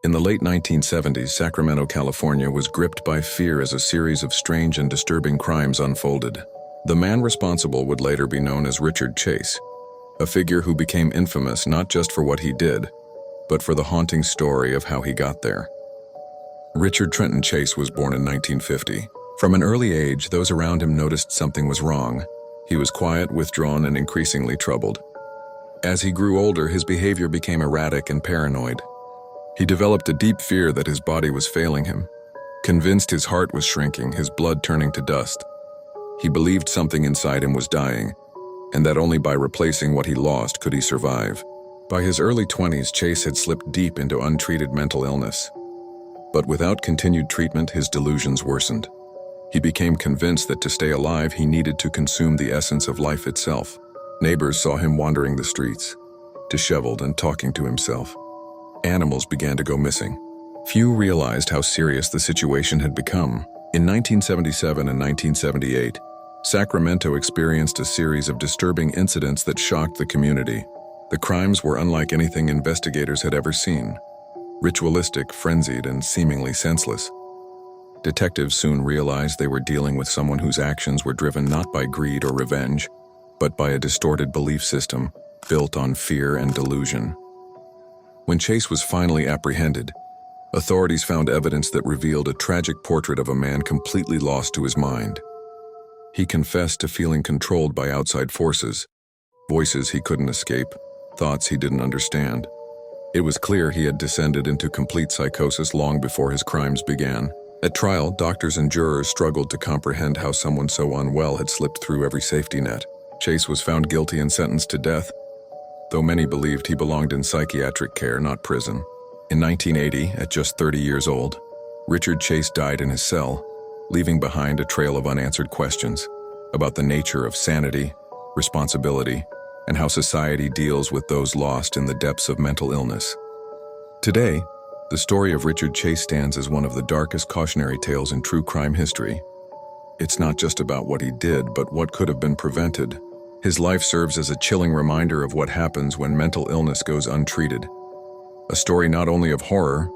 In the late 1970s, Sacramento, California was gripped by fear as a series of strange and disturbing crimes unfolded. The man responsible would later be known as Richard Chase, a figure who became infamous not just for what he did, but for the haunting story of how he got there. Richard Trenton Chase was born in 1950. From an early age, those around him noticed something was wrong. He was quiet, withdrawn, and increasingly troubled. As he grew older, his behavior became erratic and paranoid. He developed a deep fear that his body was failing him, convinced his heart was shrinking, his blood turning to dust. He believed something inside him was dying, and that only by replacing what he lost could he survive. By his early 20s, Chase had slipped deep into untreated mental illness. But without continued treatment, his delusions worsened. He became convinced that to stay alive, he needed to consume the essence of life itself. Neighbors saw him wandering the streets, disheveled and talking to himself. Animals began to go missing. Few realized how serious the situation had become. In 1977 and 1978, Sacramento experienced a series of disturbing incidents that shocked the community. The crimes were unlike anything investigators had ever seen. Ritualistic, frenzied, and seemingly senseless. Detectives soon realized they were dealing with someone whose actions were driven not by greed or revenge, but by a distorted belief system built on fear and delusion. When Chase was finally apprehended, authorities found evidence that revealed a tragic portrait of a man completely lost to his mind. He confessed to feeling controlled by outside forces, voices he couldn't escape, thoughts he didn't understand. It was clear he had descended into complete psychosis long before his crimes began. At trial, doctors and jurors struggled to comprehend how someone so unwell had slipped through every safety net. Chase was found guilty and sentenced to death, though many believed he belonged in psychiatric care, not prison. In 1980, at just 30 years old, Richard Chase died in his cell, leaving behind a trail of unanswered questions about the nature of sanity, responsibility, and how society deals with those lost in the depths of mental illness. Today, the story of Richard Chase stands as one of the darkest cautionary tales in true crime history. It's not just about what he did, but what could have been prevented. His life serves as a chilling reminder of what happens when mental illness goes untreated. A story not only of horror,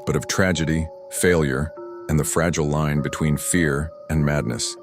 but of tragedy, failure, and the fragile line between fear and madness.